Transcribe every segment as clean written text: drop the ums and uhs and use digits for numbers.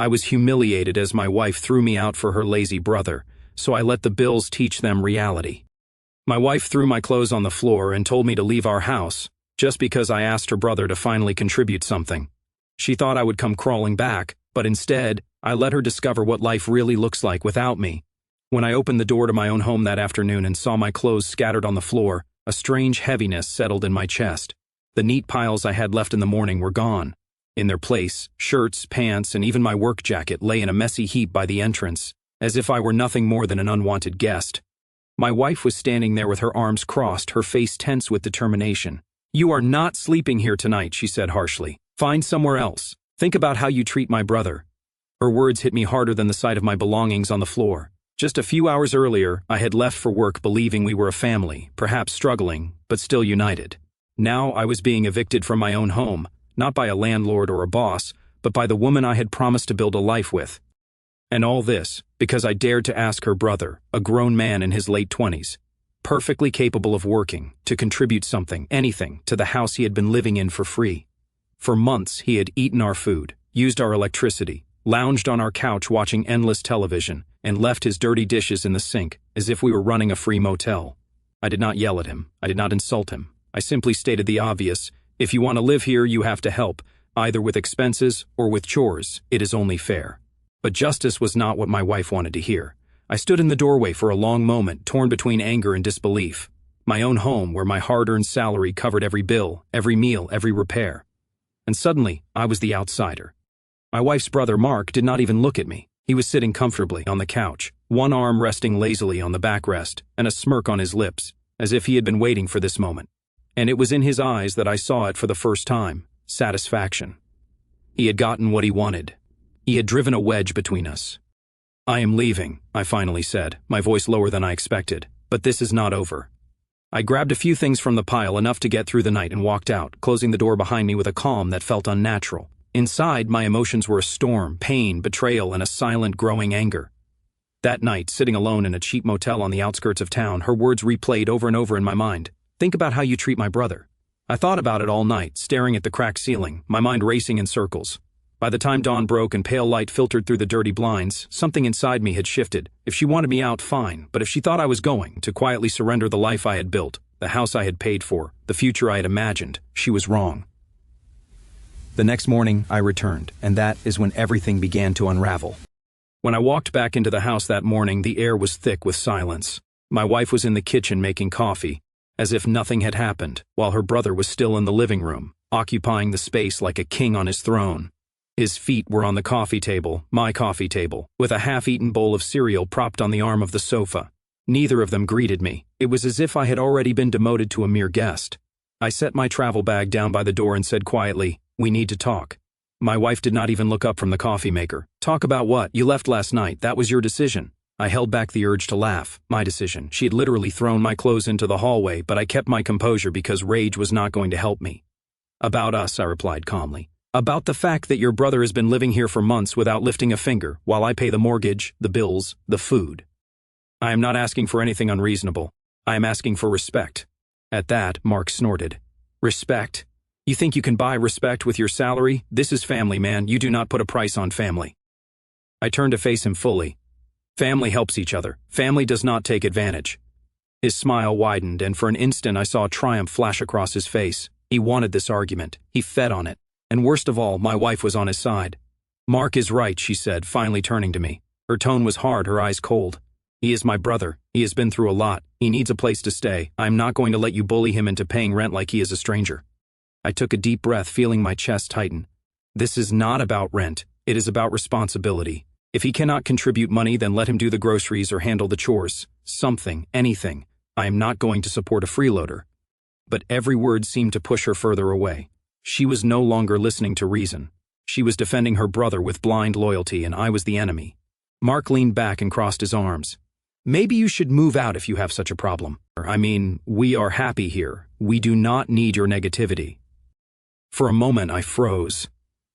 I was humiliated as my wife threw me out for her lazy brother, so I let the bills teach them reality. My wife threw my clothes on the floor and told me to leave our house, just because I asked her brother to finally contribute something. She thought I would come crawling back, but instead, I let her discover what life really looks like without me. When I opened the door to my own home that afternoon and saw my clothes scattered on the floor, a strange heaviness settled in my chest. The neat piles I had left in the morning were gone. In their place, shirts, pants, and even my work jacket lay in a messy heap by the entrance, as if I were nothing more than an unwanted guest. My wife was standing there with her arms crossed, her face tense with determination. "You are not sleeping here tonight," she said harshly. "Find somewhere else. Think about how you treat my brother." Her words hit me harder than the sight of my belongings on the floor. Just a few hours earlier, I had left for work believing we were a family, perhaps struggling, but still united. Now I was being evicted from my own home, not by a landlord or a boss, but by the woman I had promised to build a life with. And all this, because I dared to ask her brother, a grown man in his late 20s, perfectly capable of working, to contribute something, anything, to the house he had been living in for free. For months, he had eaten our food, used our electricity, lounged on our couch watching endless television, and left his dirty dishes in the sink, as if we were running a free motel. I did not yell at him. I did not insult him. I simply stated the obvious: if you want to live here, you have to help, either with expenses or with chores. It is only fair. But justice was not what my wife wanted to hear. I stood in the doorway for a long moment, torn between anger and disbelief. My own home, where my hard-earned salary covered every bill, every meal, every repair. And suddenly, I was the outsider. My wife's brother, Mark, did not even look at me. He was sitting comfortably on the couch, one arm resting lazily on the backrest, and a smirk on his lips, as if he had been waiting for this moment. And it was in his eyes that I saw it for the first time: satisfaction. He had gotten what he wanted. He had driven a wedge between us. "I am leaving," I finally said, my voice lower than I expected, "but this is not over." I grabbed a few things from the pile, enough to get through the night, and walked out, closing the door behind me with a calm that felt unnatural. Inside, my emotions were a storm: pain, betrayal, and a silent, growing anger. That night, sitting alone in a cheap motel on the outskirts of town, her words replayed over and over in my mind. "Think about how you treat my brother." I thought about it all night, staring at the cracked ceiling, my mind racing in circles. By the time dawn broke and pale light filtered through the dirty blinds, something inside me had shifted. If she wanted me out, fine, but if she thought I was going to quietly surrender the life I had built, the house I had paid for, the future I had imagined, she was wrong. The next morning, I returned, and that is when everything began to unravel. When I walked back into the house that morning, the air was thick with silence. My wife was in the kitchen making coffee, as if nothing had happened, while her brother was still in the living room, occupying the space like a king on his throne. His feet were on the coffee table, my coffee table, with a half-eaten bowl of cereal propped on the arm of the sofa. Neither of them greeted me. It was as if I had already been demoted to a mere guest. I set my travel bag down by the door and said quietly, "We need to talk." My wife did not even look up from the coffee maker. "Talk about what? You left last night. That was your decision." I held back the urge to laugh. My decision. She had literally thrown my clothes into the hallway, but I kept my composure because rage was not going to help me. "About us," I replied calmly. "About the fact that your brother has been living here for months without lifting a finger, while I pay the mortgage, the bills, the food. I am not asking for anything unreasonable. I am asking for respect." At that, Mark snorted. "Respect? You think you can buy respect with your salary? This is family, man. You do not put a price on family." I turned to face him fully. Family helps each other. Family does not take advantage. His smile widened, and for an instant I saw triumph flash across his face. He wanted this argument. He fed on it. And worst of all, my wife was on his side. "Mark is right," she said, finally turning to me. Her tone was hard, her eyes cold. "He is my brother. He has been through a lot. He needs a place to stay. I am not going to let you bully him into paying rent like he is a stranger." I took a deep breath, feeling my chest tighten. This is not about rent. It is about responsibility. If he cannot contribute money, then let him do the groceries or handle the chores. Something, anything. I am not going to support a freeloader. But every word seemed to push her further away. She was no longer listening to reason. She was defending her brother with blind loyalty, and I was the enemy. Mark leaned back and crossed his arms. "Maybe you should move out if you have such a problem. I mean, we are happy here. We do not need your negativity." For a moment, I froze.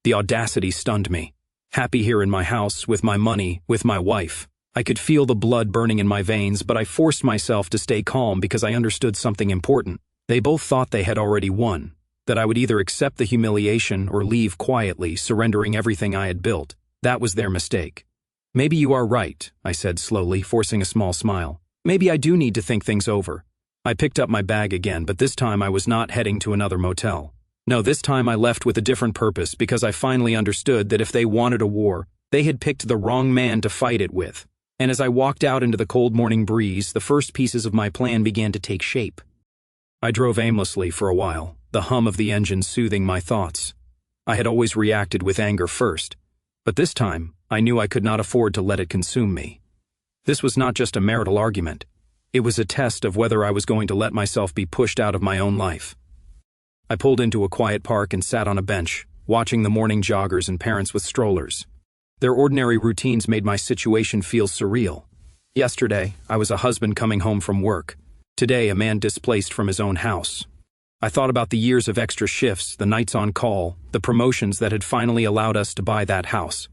The audacity stunned me. Happy here in my house, with my money, with my wife. I could feel the blood burning in my veins, but I forced myself to stay calm because I understood something important. They both thought they had already won, that I would either accept the humiliation or leave quietly, surrendering everything I had built. That was their mistake. Maybe you are right, I said slowly, forcing a small smile. Maybe I do need to think things over. I picked up my bag again, but this time I was not heading to another motel. No, this time I left with a different purpose because I finally understood that if they wanted a war, they had picked the wrong man to fight it with. And as I walked out into the cold morning breeze, the first pieces of my plan began to take shape. I drove aimlessly for a while, the hum of the engine soothing my thoughts. I had always reacted with anger first, but this time I knew I could not afford to let it consume me. This was not just a marital argument. It was a test of whether I was going to let myself be pushed out of my own life. I pulled into a quiet park and sat on a bench, watching the morning joggers and parents with strollers. Their ordinary routines made my situation feel surreal. Yesterday, I was a husband coming home from work. Today, a man displaced from his own house. I thought about the years of extra shifts, the nights on call, the promotions that had finally allowed us to buy that house.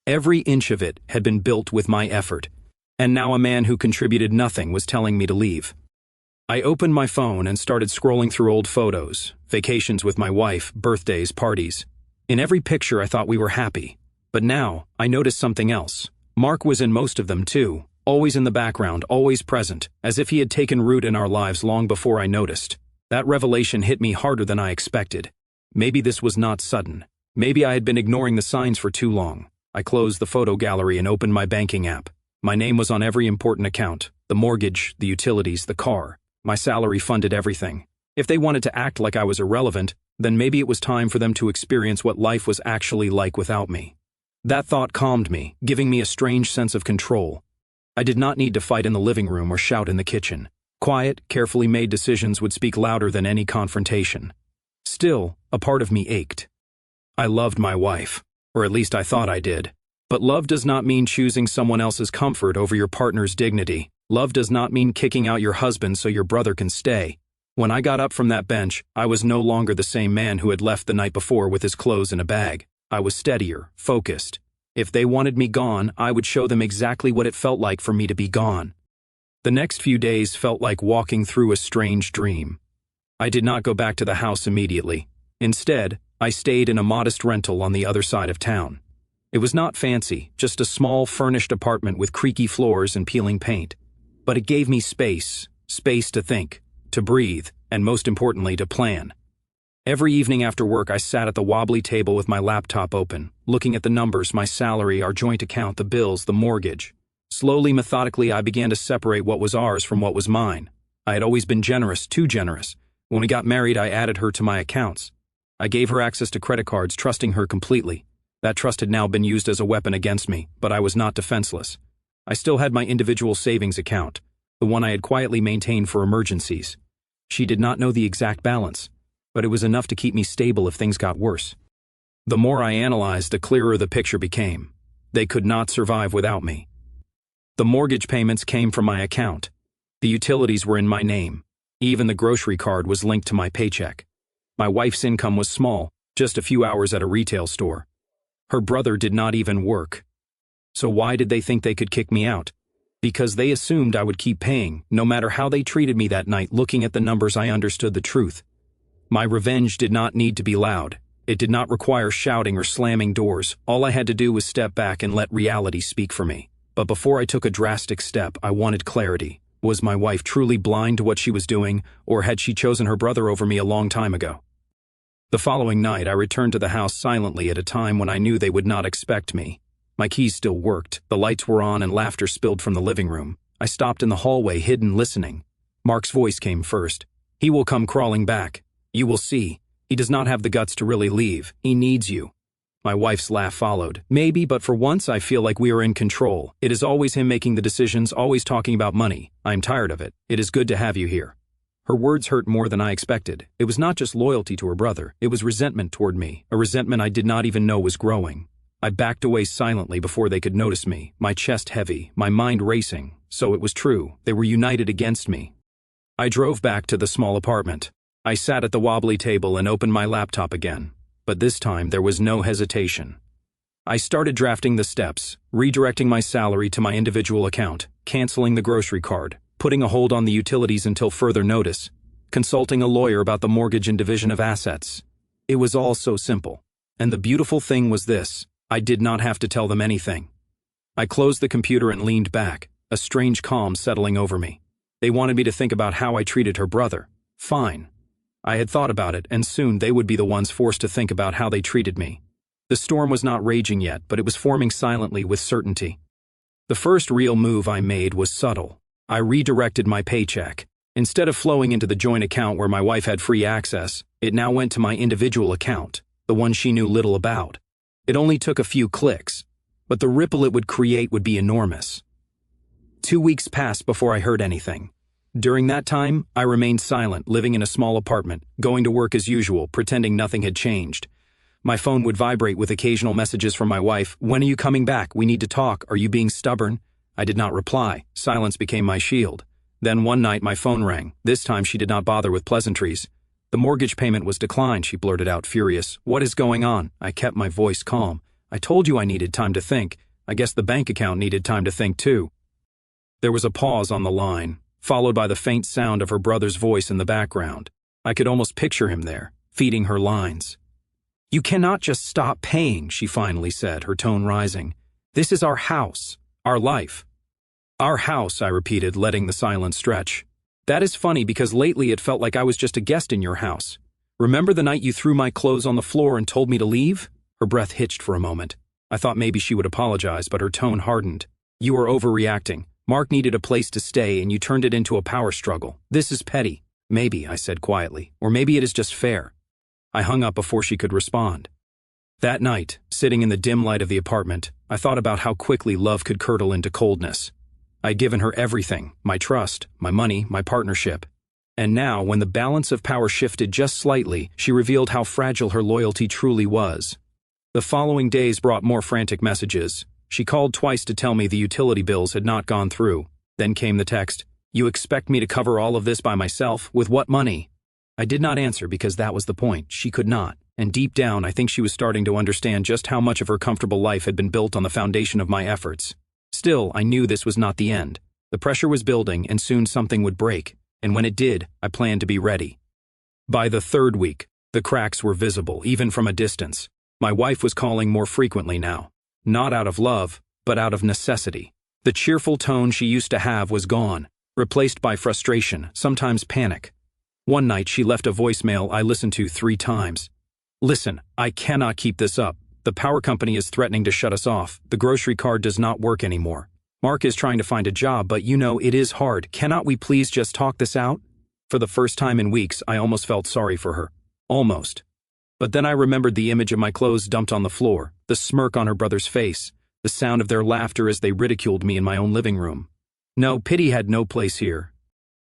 Every inch of it had been built with my effort, and now a man who contributed nothing was telling me to leave. I opened my phone and started scrolling through old photos, vacations with my wife, birthdays, parties. In every picture I thought we were happy, but now I noticed something else. Mark was in most of them too, always in the background, always present, as if he had taken root in our lives long before I noticed. That revelation hit me harder than I expected. Maybe this was not sudden. Maybe I had been ignoring the signs for too long. I closed the photo gallery and opened my banking app. My name was on every important account, the mortgage, the utilities, the car. My salary funded everything. If they wanted to act like I was irrelevant, then maybe it was time for them to experience what life was actually like without me. That thought calmed me, giving me a strange sense of control. I did not need to fight in the living room or shout in the kitchen. Quiet, carefully made decisions would speak louder than any confrontation. Still, a part of me ached. I loved my wife, or at least I thought I did. But love does not mean choosing someone else's comfort over your partner's dignity. Love does not mean kicking out your husband so your brother can stay. When I got up from that bench, I was no longer the same man who had left the night before with his clothes in a bag. I was steadier, focused. If they wanted me gone, I would show them exactly what it felt like for me to be gone. The next few days felt like walking through a strange dream. I did not go back to the house immediately. Instead, I stayed in a modest rental on the other side of town. It was not fancy, just a small furnished apartment with creaky floors and peeling paint. But it gave me space to think, to breathe, and most importantly, to plan. Every evening after work, I sat at the wobbly table with my laptop open, looking at the numbers, my salary, our joint account, the bills, the mortgage. Slowly, methodically, I began to separate what was ours from what was mine. I had always been generous, too generous. When we got married, I added her to my accounts. I gave her access to credit cards, trusting her completely. That trust had now been used as a weapon against me, but I was not defenseless. I still had my individual savings account, the one I had quietly maintained for emergencies. She did not know the exact balance, but it was enough to keep me stable if things got worse. The more I analyzed, the clearer the picture became. They could not survive without me. The mortgage payments came from my account. The utilities were in my name. Even the grocery card was linked to my paycheck. My wife's income was small, just a few hours at a retail store. Her brother did not even work. So why did they think they could kick me out? Because they assumed I would keep paying, no matter how they treated me that night. Looking at the numbers, I understood the truth. My revenge did not need to be loud. It did not require shouting or slamming doors. All I had to do was step back and let reality speak for me. But before I took a drastic step, I wanted clarity. Was my wife truly blind to what she was doing, or had she chosen her brother over me a long time ago? The following night, I returned to the house silently at a time when I knew they would not expect me. My keys still worked, the lights were on, and laughter spilled from the living room. I stopped in the hallway, hidden, listening. Mark's voice came first. "He will come crawling back. You will see. He does not have the guts to really leave. He needs you." My wife's laugh followed. "Maybe, but for once I feel like we are in control. It is always him making the decisions, always talking about money. I am tired of it. It is good to have you here." Her words hurt more than I expected. It was not just loyalty to her brother. It was resentment toward me, a resentment I did not even know was growing. I backed away silently before they could notice me, my chest heavy, my mind racing. So it was true. They were united against me. I drove back to the small apartment. I sat at the wobbly table and opened my laptop again. But this time there was no hesitation. I started drafting the steps, redirecting my salary to my individual account, canceling the grocery card, putting a hold on the utilities until further notice, consulting a lawyer about the mortgage and division of assets. It was all so simple. And the beautiful thing was this: I did not have to tell them anything. I closed the computer and leaned back, a strange calm settling over me. They wanted me to think about how I treated her brother. Fine. I had thought about it, and soon they would be the ones forced to think about how they treated me. The storm was not raging yet, but it was forming silently with certainty. The first real move I made was subtle. I redirected my paycheck. Instead of flowing into the joint account where my wife had free access, it now went to my individual account, the one she knew little about. It only took a few clicks, but the ripple it would create would be enormous. 2 weeks passed before I heard anything. During that time, I remained silent, living in a small apartment, going to work as usual, pretending nothing had changed. My phone would vibrate with occasional messages from my wife. "When are you coming back? We need to talk. Are you being stubborn?" I did not reply. Silence became my shield. Then one night my phone rang. This time she did not bother with pleasantries. "The mortgage payment was declined," she blurted out, furious. "What is going on?" I kept my voice calm. "I told you I needed time to think. I guess the bank account needed time to think too." There was a pause on the line, followed by the faint sound of her brother's voice in the background. I could almost picture him there, feeding her lines. "You cannot just stop paying," she finally said, her tone rising. "This is our house, our life." "Our house," I repeated, letting the silence stretch. "That is funny because lately it felt like I was just a guest in your house. Remember the night you threw my clothes on the floor and told me to leave?" Her breath hitched for a moment. I thought maybe she would apologize, but her tone hardened. "You are overreacting. Mark needed a place to stay and you turned it into a power struggle. This is petty." "Maybe," I said quietly, "or maybe it is just fair." I hung up before she could respond. That night, sitting in the dim light of the apartment, I thought about how quickly love could curdle into coldness. I'd given her everything, my trust, my money, my partnership. And now, when the balance of power shifted just slightly, she revealed how fragile her loyalty truly was. The following days brought more frantic messages. She called twice to tell me the utility bills had not gone through. Then came the text, "You expect me to cover all of this by myself? With what money?" I did not answer because that was the point. She could not. And deep down, I think she was starting to understand just how much of her comfortable life had been built on the foundation of my efforts. Still, I knew this was not the end. The pressure was building, and soon something would break. And when it did, I planned to be ready. By the third week, the cracks were visible, even from a distance. My wife was calling more frequently now. Not out of love, but out of necessity. The cheerful tone she used to have was gone, replaced by frustration, sometimes panic. One night she left a voicemail I listened to 3 times. "Listen, I cannot keep this up. The power company is threatening to shut us off. The grocery card does not work anymore. Mark is trying to find a job, but you know it is hard. Cannot we please just talk this out?" For the first time in weeks, I almost felt sorry for her. Almost. But then I remembered the image of my clothes dumped on the floor, the smirk on her brother's face, the sound of their laughter as they ridiculed me in my own living room. No, pity had no place here.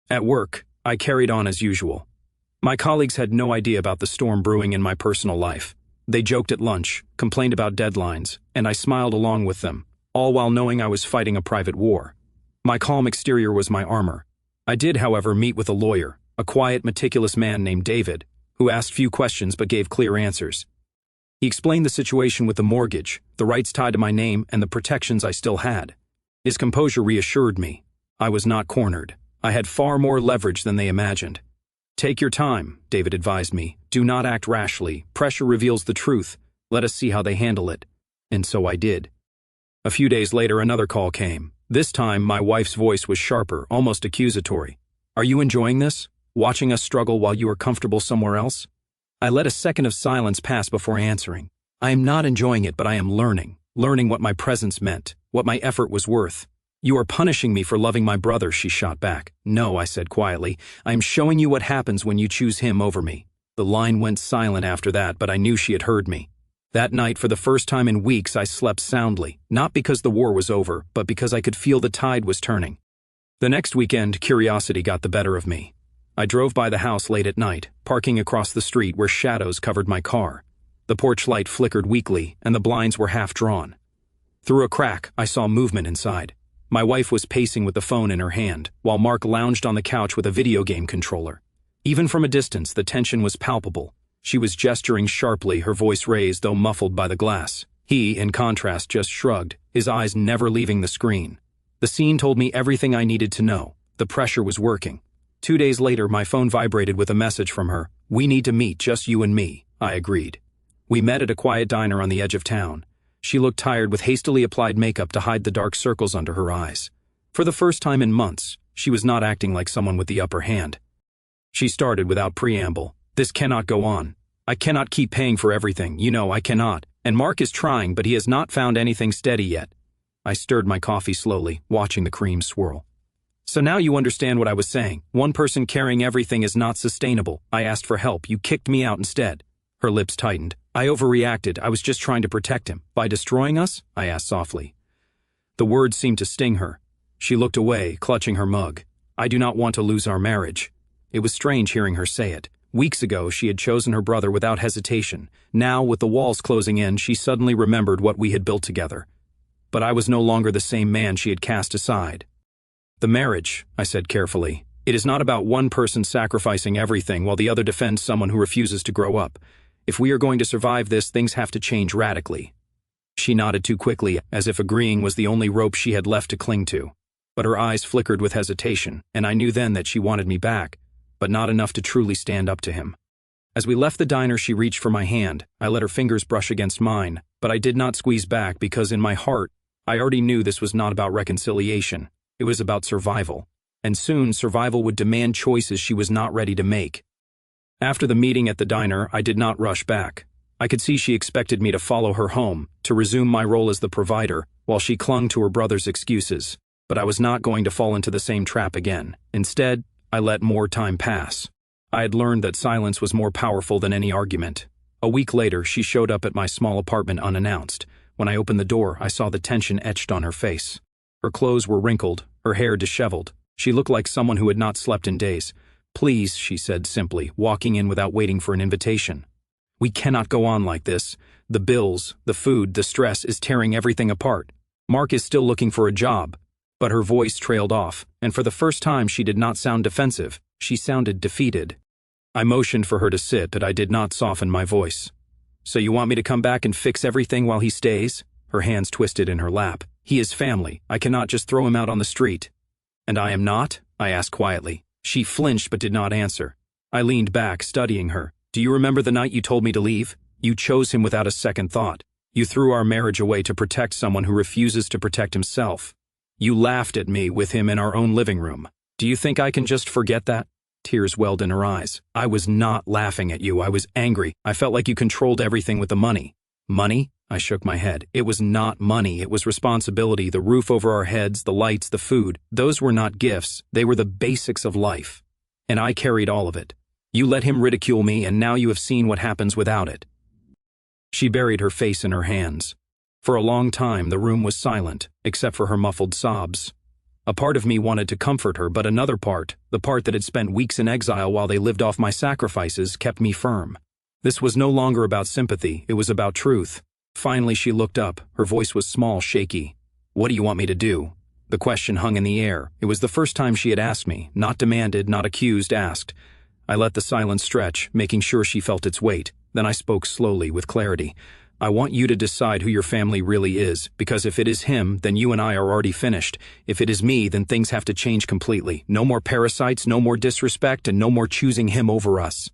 At work, I carried on as usual. My colleagues had no idea about the storm brewing in my personal life. They joked at lunch, complained about deadlines, and I smiled along with them, all while knowing I was fighting a private war. My calm exterior was my armor. I did, however, meet with a lawyer, a quiet, meticulous man named David, who asked few questions but gave clear answers. He explained the situation with the mortgage, the rights tied to my name, and the protections I still had. His composure reassured me. I was not cornered. I had far more leverage than they imagined. "Take your time," David advised me. "Do not act rashly. Pressure reveals the truth. Let us see how they handle it." And so I did. A few days later, another call came. This time, my wife's voice was sharper, almost accusatory. "Are you enjoying this? Watching us struggle while you are comfortable somewhere else?" I let a second of silence pass before answering. "I am not enjoying it, but I am learning what my presence meant, what my effort was worth." "You are punishing me for loving my brother," she shot back. "No," I said quietly. "I am showing you what happens when you choose him over me." The line went silent after that, but I knew she had heard me. That night, for the first time in weeks, I slept soundly, not because the war was over, but because I could feel the tide was turning. The next weekend, curiosity got the better of me. I drove by the house late at night, parking across the street where shadows covered my car. The porch light flickered weakly, and the blinds were half drawn. Through a crack, I saw movement inside. My wife was pacing with the phone in her hand, while Mark lounged on the couch with a video game controller. Even from a distance, the tension was palpable. She was gesturing sharply, her voice raised though muffled by the glass. He, in contrast, just shrugged, his eyes never leaving the screen. The scene told me everything I needed to know. The pressure was working. 2 days later, my phone vibrated with a message from her. "We need to meet, just you and me," I agreed. We met at a quiet diner on the edge of town. She looked tired with hastily applied makeup to hide the dark circles under her eyes. For the first time in months, she was not acting like someone with the upper hand. She started without preamble. This cannot go on. I cannot keep paying for everything, I cannot. And Mark is trying, but he has not found anything steady yet. I stirred my coffee slowly, watching the cream swirl. So now you understand what I was saying. One person carrying everything is not sustainable. I asked for help. You kicked me out instead. Her lips tightened. I overreacted. I was just trying to protect him. By destroying us? I asked softly. The words seemed to sting her. She looked away, clutching her mug. I do not want to lose our marriage. It was strange hearing her say it. Weeks ago, she had chosen her brother without hesitation. Now, with the walls closing in, she suddenly remembered what we had built together. But I was no longer the same man she had cast aside. The marriage, I said carefully. It is not about one person sacrificing everything while the other defends someone who refuses to grow up. If we are going to survive this, things have to change radically. She nodded too quickly, as if agreeing was the only rope she had left to cling to. But her eyes flickered with hesitation, and I knew then that she wanted me back, but not enough to truly stand up to him. As we left the diner, she reached for my hand. I let her fingers brush against mine, but I did not squeeze back because in my heart, I already knew this was not about reconciliation. It was about survival. And soon, survival would demand choices she was not ready to make. After the meeting at the diner, I did not rush back. I could see she expected me to follow her home, to resume my role as the provider, while she clung to her brother's excuses. But I was not going to fall into the same trap again. Instead, I let more time pass. I had learned that silence was more powerful than any argument. A week later, she showed up at my small apartment unannounced. When I opened the door, I saw the tension etched on her face. Her clothes were wrinkled, her hair disheveled. She looked like someone who had not slept in days. Please, she said simply, walking in without waiting for an invitation. We cannot go on like this. The bills, the food, the stress is tearing everything apart. Mark is still looking for a job. But her voice trailed off, and for the first time she did not sound defensive. She sounded defeated. I motioned for her to sit, but I did not soften my voice. So you want me to come back and fix everything while he stays? Her hands twisted in her lap. He is family. I cannot just throw him out on the street. And I am not? I asked quietly. She flinched but did not answer. I leaned back, studying her. Do you remember the night you told me to leave? You chose him without a second thought. You threw our marriage away to protect someone who refuses to protect himself. You laughed at me with him in our own living room. Do you think I can just forget that? Tears welled in her eyes. I was not laughing at you. I was angry. I felt like you controlled everything with the money. Money? I shook my head. It was not money. It was responsibility, the roof over our heads, the lights, the food. Those were not gifts. They were the basics of life. And I carried all of it. You let him ridicule me, and now you have seen what happens without it. She buried her face in her hands. For a long time, the room was silent, except for her muffled sobs. A part of me wanted to comfort her, but another part, the part that had spent weeks in exile while they lived off my sacrifices, kept me firm. This was no longer about sympathy, it was about truth. Finally, she looked up. Her voice was small, shaky. What do you want me to do? The question hung in the air. It was the first time she had asked me, not demanded, not accused, asked. I let the silence stretch, making sure she felt its weight. Then I spoke slowly, with clarity. I want you to decide who your family really is, because if it is him, then you and I are already finished. If it is me, then things have to change completely. No more parasites, no more disrespect, and no more choosing him over us.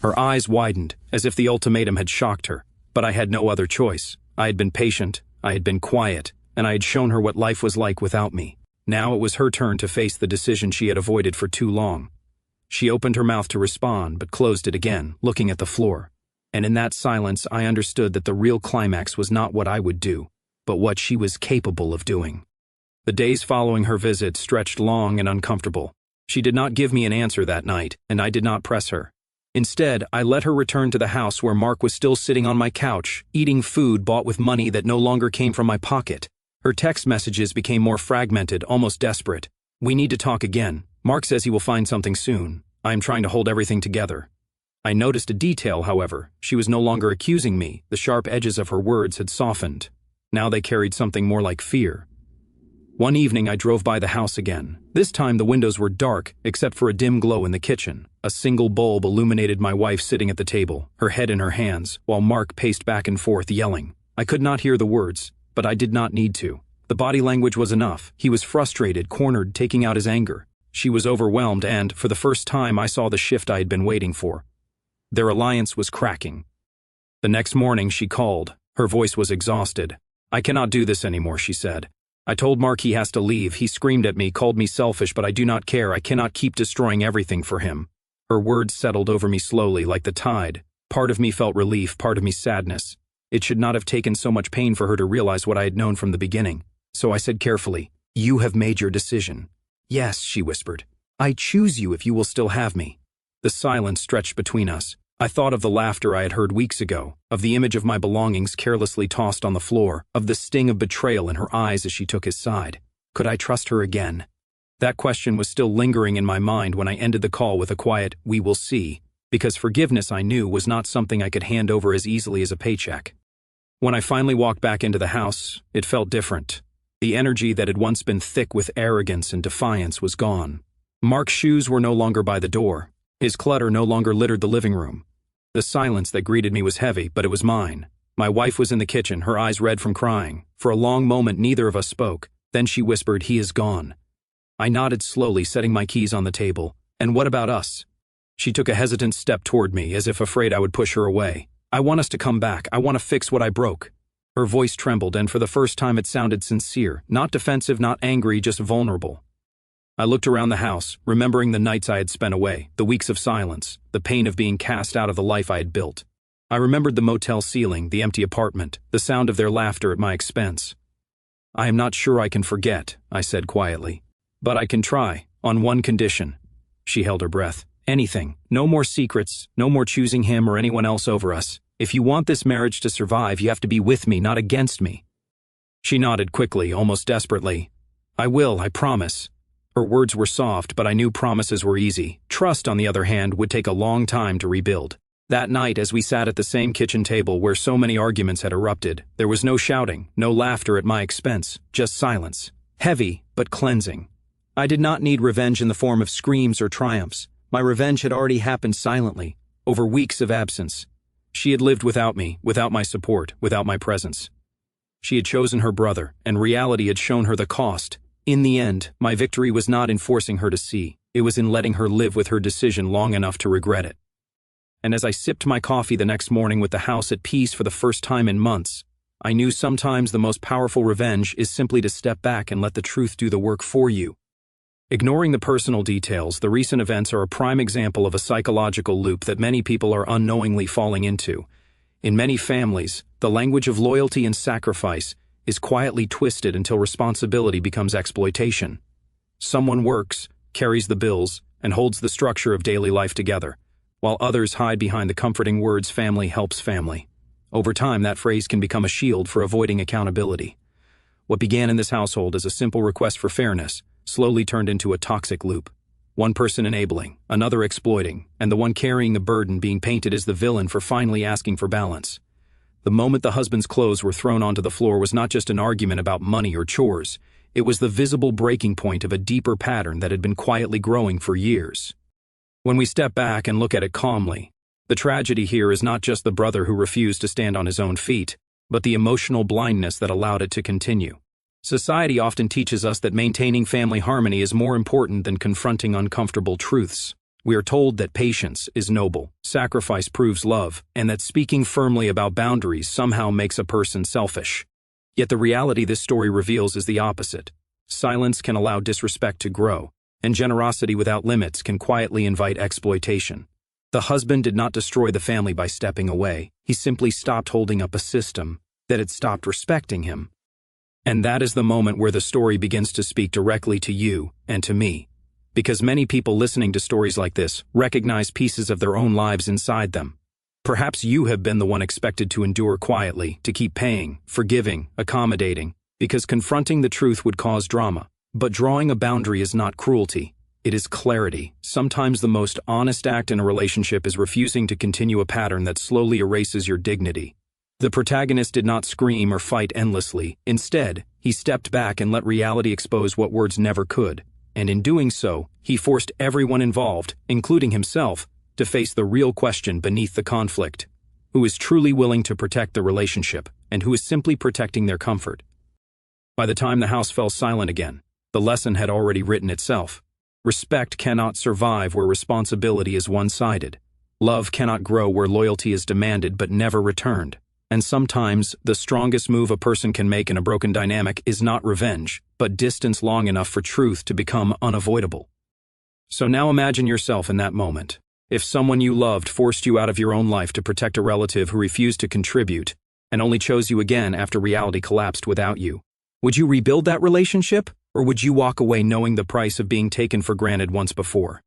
Her eyes widened, as if the ultimatum had shocked her. But I had no other choice. I had been patient, I had been quiet, and I had shown her what life was like without me. Now it was her turn to face the decision she had avoided for too long. She opened her mouth to respond, but closed it again, looking at the floor. And in that silence, I understood that the real climax was not what I would do, but what she was capable of doing. The days following her visit stretched long and uncomfortable. She did not give me an answer that night, and I did not press her. Instead, I let her return to the house where Mark was still sitting on my couch, eating food bought with money that no longer came from my pocket. Her text messages became more fragmented, almost desperate. We need to talk again. Mark says he will find something soon. I am trying to hold everything together. I noticed a detail, however. She was no longer accusing me. The sharp edges of her words had softened. Now they carried something more like fear. One evening I drove by the house again. This time the windows were dark, except for a dim glow in the kitchen. A single bulb illuminated my wife sitting at the table, her head in her hands, while Mark paced back and forth, yelling. I could not hear the words, but I did not need to. The body language was enough. He was frustrated, cornered, taking out his anger. She was overwhelmed and, for the first time, I saw the shift I had been waiting for. Their alliance was cracking. The next morning she called. Her voice was exhausted. "I cannot do this anymore," she said. "I told Mark he has to leave. He screamed at me, called me selfish, but I do not care. I cannot keep destroying everything for him." Her words settled over me slowly, like the tide. Part of me felt relief, part of me sadness. It should not have taken so much pain for her to realize what I had known from the beginning. So I said carefully, "You have made your decision." "Yes," she whispered. "I choose you if you will still have me." The silence stretched between us. I thought of the laughter I had heard weeks ago, of the image of my belongings carelessly tossed on the floor, of the sting of betrayal in her eyes as she took his side. Could I trust her again? That question was still lingering in my mind when I ended the call with a quiet, "We will see," because forgiveness, I knew, was not something I could hand over as easily as a paycheck. When I finally walked back into the house, it felt different. The energy that had once been thick with arrogance and defiance was gone. Mark's shoes were no longer by the door. His clutter no longer littered the living room. The silence that greeted me was heavy, but it was mine. My wife was in the kitchen, her eyes red from crying. For a long moment, neither of us spoke. Then she whispered, "He is gone." I nodded slowly, setting my keys on the table. "And what about us?" She took a hesitant step toward me, as if afraid I would push her away. "I want us to come back. I want to fix what I broke." Her voice trembled, and for the first time it sounded sincere, not defensive, not angry, just vulnerable. I looked around the house, remembering the nights I had spent away, the weeks of silence, the pain of being cast out of the life I had built. I remembered the motel ceiling, the empty apartment, the sound of their laughter at my expense. "I am not sure I can forget," I said quietly. "But I can try, on one condition." She held her breath. "Anything. No more secrets, no more choosing him or anyone else over us. If you want this marriage to survive, you have to be with me, not against me." She nodded quickly, almost desperately. "I will, I promise." Her words were soft, but I knew promises were easy. Trust, on the other hand, would take a long time to rebuild. That night, as we sat at the same kitchen table where so many arguments had erupted, there was no shouting, no laughter at my expense, just silence. Heavy, but cleansing. I did not need revenge in the form of screams or triumphs. My revenge had already happened silently, over weeks of absence. She had lived without me, without my support, without my presence. She had chosen her brother, and reality had shown her the cost. In the end, my victory was not in forcing her to see. It was in letting her live with her decision long enough to regret it. And as I sipped my coffee the next morning with the house at peace for the first time in months, I knew sometimes the most powerful revenge is simply to step back and let the truth do the work for you. Ignoring the personal details, the recent events are a prime example of a psychological loop that many people are unknowingly falling into. In many families, the language of loyalty and sacrifice is quietly twisted until responsibility becomes exploitation. Someone works, carries the bills, and holds the structure of daily life together, while others hide behind the comforting words "family helps family." Over time, that phrase can become a shield for avoiding accountability. What began in this household as a simple request for fairness slowly turned into a toxic loop. One person enabling, another exploiting, and the one carrying the burden being painted as the villain for finally asking for balance. The moment the husband's clothes were thrown onto the floor was not just an argument about money or chores. It was the visible breaking point of a deeper pattern that had been quietly growing for years. When we step back and look at it calmly, the tragedy here is not just the brother who refused to stand on his own feet, but the emotional blindness that allowed it to continue. Society often teaches us that maintaining family harmony is more important than confronting uncomfortable truths. We are told that patience is noble, sacrifice proves love, and that speaking firmly about boundaries somehow makes a person selfish. Yet the reality this story reveals is the opposite. Silence can allow disrespect to grow, and generosity without limits can quietly invite exploitation. The husband did not destroy the family by stepping away. He simply stopped holding up a system that had stopped respecting him. And that is the moment where the story begins to speak directly to you and to me. Because many people listening to stories like this recognize pieces of their own lives inside them. Perhaps you have been the one expected to endure quietly, to keep paying, forgiving, accommodating, because confronting the truth would cause drama. But drawing a boundary is not cruelty. It is clarity. Sometimes the most honest act in a relationship is refusing to continue a pattern that slowly erases your dignity. The protagonist did not scream or fight endlessly. Instead, he stepped back and let reality expose what words never could. And in doing so, he forced everyone involved, including himself, to face the real question beneath the conflict. Who is truly willing to protect the relationship, and who is simply protecting their comfort? By the time the house fell silent again, the lesson had already written itself. Respect cannot survive where responsibility is one-sided. Love cannot grow where loyalty is demanded but never returned. And sometimes, the strongest move a person can make in a broken dynamic is not revenge, but distance long enough for truth to become unavoidable. So now imagine yourself in that moment. If someone you loved forced you out of your own life to protect a relative who refused to contribute, and only chose you again after reality collapsed without you, would you rebuild that relationship, or would you walk away knowing the price of being taken for granted once before?